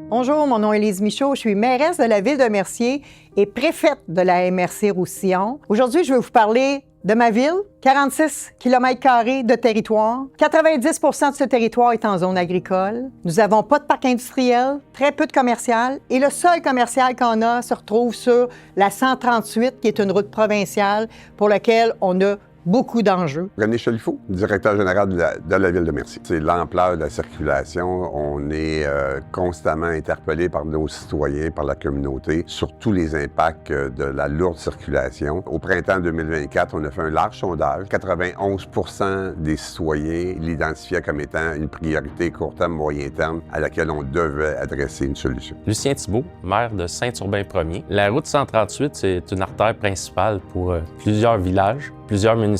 Bonjour, mon nom est Élise Michaud, je suis mairesse de la ville de Mercier et préfète de la MRC-Roussillon. Aujourd'hui, je vais vous parler de ma ville, 46 km² de territoire. 90 de ce territoire est en zone agricole. Nous n'avons pas de parc industriel, très peu de commercial. Et le seul commercial qu'on a se retrouve sur la 138, qui est une route provinciale pour laquelle on a beaucoup d'enjeux. René Chalifot, directeur général de la ville de Mercier. C'est l'ampleur de la circulation. On est constamment interpellé par nos citoyens, par la communauté, sur tous les impacts de la lourde circulation. Au printemps 2024, on a fait un large sondage. 91% des citoyens l'identifiaient comme étant une priorité court terme, moyen terme, à laquelle on devait adresser une solution. Lucien Thibault, maire de Saint-Urbain-Ier. La route 138, c'est une artère principale pour plusieurs villages, plusieurs municipalités.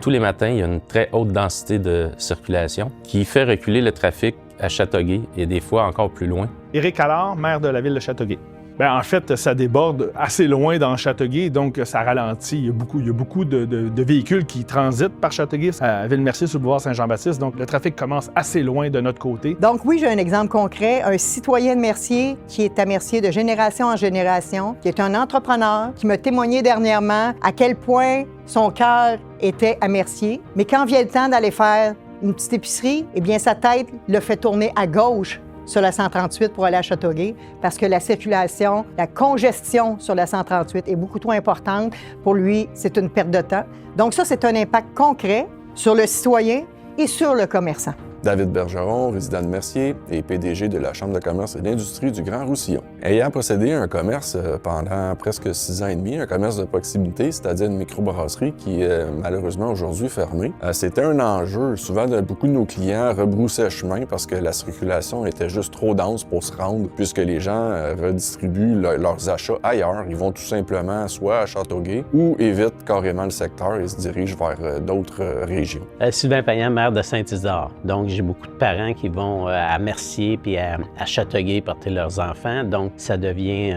Tous les matins, il y a une très haute densité de circulation qui fait reculer le trafic à Châteauguay et des fois encore plus loin. Éric Allard, maire de la ville de Châteauguay. En fait, ça déborde assez loin dans Châteauguay, donc ça ralentit. Il y a beaucoup de véhicules qui transitent par Châteauguay à Ville-Mercier sur le boulevard Saint-Jean-Baptiste, donc le trafic commence assez loin de notre côté. Donc oui, j'ai un exemple concret, un citoyen de Mercier qui est à Mercier de génération en génération, qui est un entrepreneur, qui m'a témoigné dernièrement à quel point son cœur était à Mercier, mais quand vient le temps d'aller faire une petite épicerie, eh bien sa tête le fait tourner à gauche sur la 138 pour aller à Châteauguay, parce que la circulation, la congestion sur la 138 est beaucoup trop importante. Pour lui, c'est une perte de temps. Donc ça, c'est un impact concret sur le citoyen et sur le commerçant. David Bergeron, résident de Mercier et PDG de la Chambre de commerce et d'industrie du Grand Roussillon. Ayant possédé un commerce pendant presque 6 ans et demi, un commerce de proximité, c'est-à-dire une microbrasserie qui est malheureusement aujourd'hui fermée, c'était un enjeu. Souvent, beaucoup de nos clients rebroussaient chemin parce que la circulation était juste trop dense pour se rendre, puisque les gens redistribuent leurs achats ailleurs. Ils vont tout simplement soit à Châteauguay ou évitent carrément le secteur et se dirigent vers d'autres régions. Sylvain Payan, maire de Saint-Isidore. Donc, j'ai beaucoup de parents qui vont à Mercier puis à Châteauguay porter leurs enfants. Donc, ça devient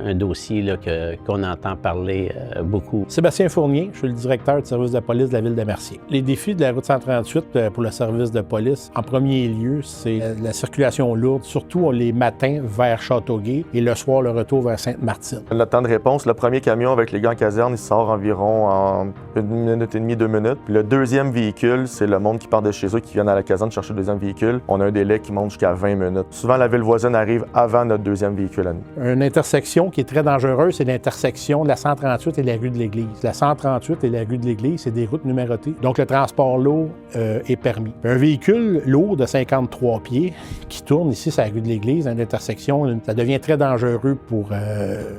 un dossier là, qu'on entend parler beaucoup. Sébastien Fournier, je suis le directeur du service de police de la ville de Mercier. Les défis de la route 138 pour le service de police, en premier lieu, c'est la circulation lourde, surtout les matins vers Châteauguay et le soir, le retour vers Sainte-Martine. Le temps de réponse, le premier camion avec les gants caserne, il sort environ en 1 minute et demie, 2 minutes. Puis le deuxième véhicule, c'est le monde qui part de chez eux, qui viennent à la caserne chercher le deuxième véhicule. On a un délai qui monte jusqu'à 20 minutes. Souvent, la ville voisine arrive avant notre deuxième véhicule à nous. Une intersection qui est très dangereuse, c'est l'intersection de la 138 et la rue de l'Église. La 138 et la rue de l'Église, c'est des routes numérotées. Donc, le transport lourd est permis. Un véhicule lourd de 53 pieds qui tourne ici sur la rue de l'Église, à l'intersection, ça devient très dangereux pour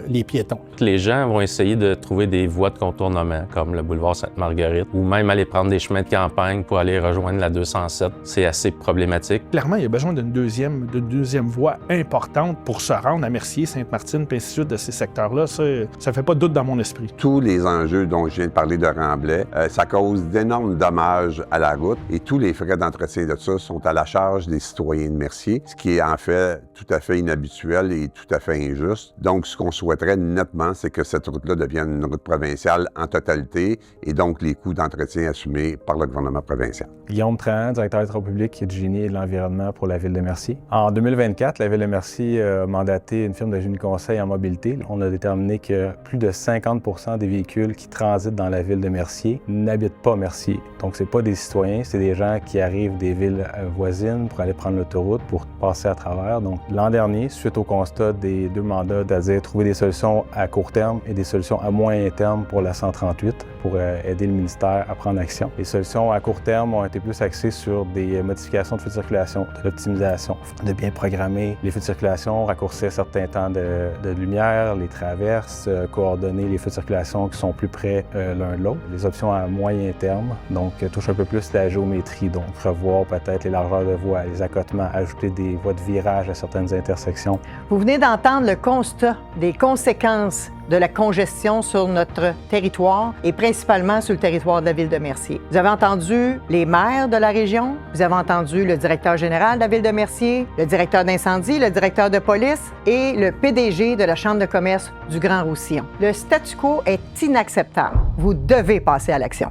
les piétons. Les gens vont essayer de trouver des voies de contournement, comme le boulevard Sainte-Marguerite, ou même aller prendre des chemins de campagne pour aller rejoindre la 207. C'est assez problématique. Clairement, il y a besoin d'une deuxième voie importante pour se rendre à Mercier, Sainte-Martine, puis ainsi de suite de ces secteurs-là. Ça ne fait pas de doute dans mon esprit. Tous les enjeux dont je viens de parler de Remblai, ça cause d'énormes dommages à la route et tous les frais d'entretien de ça sont à la charge des citoyens de Mercier, ce qui est en fait tout à fait inhabituel et tout à fait injuste. Donc, ce qu'on souhaiterait nettement, c'est que cette route-là devienne une route provinciale en totalité et donc les coûts d'entretien assumés par le gouvernement provincial. Guillaume Trahan, directeur des travaux publics et du génie et de l'environnement pour la ville de Mercier. En 2024, la ville de Mercier a mandaté une firme de génie conseil en mobilité. On a déterminé que plus de 50% des véhicules qui transitent dans la ville de Mercier n'habitent pas Mercier. Donc, c'est pas des citoyens, c'est des gens qui arrivent des villes voisines pour aller prendre l'autoroute, pour passer à travers. Donc, l'an dernier, suite au constat des 2 mandats, c'est-à-dire trouver des solutions à court terme et des solutions à moyen terme pour la 138, pour aider le ministère à prendre action. Les solutions à court terme ont été plus axées sur des modifications de feux de circulation, de l'optimisation, de bien programmer les feux de circulation, raccourcir certains temps de lumière, les traverses, coordonner les feux de circulation qui sont plus près l'un de l'autre. Les options à moyen terme, donc touchent un peu plus la géométrie, donc revoir peut-être les largeurs de voies, les accotements, ajouter des voies de virage à certaines intersections. Vous venez d'entendre le constat des conséquences de la congestion sur notre territoire et principalement sur le territoire de la ville de Mercier. Vous avez entendu les maires de la région, vous avez entendu le directeur général de la ville de Mercier, le directeur d'incendie, le directeur de police et le PDG de la Chambre de commerce du Grand Roussillon. Le statu quo est inacceptable. Vous devez passer à l'action.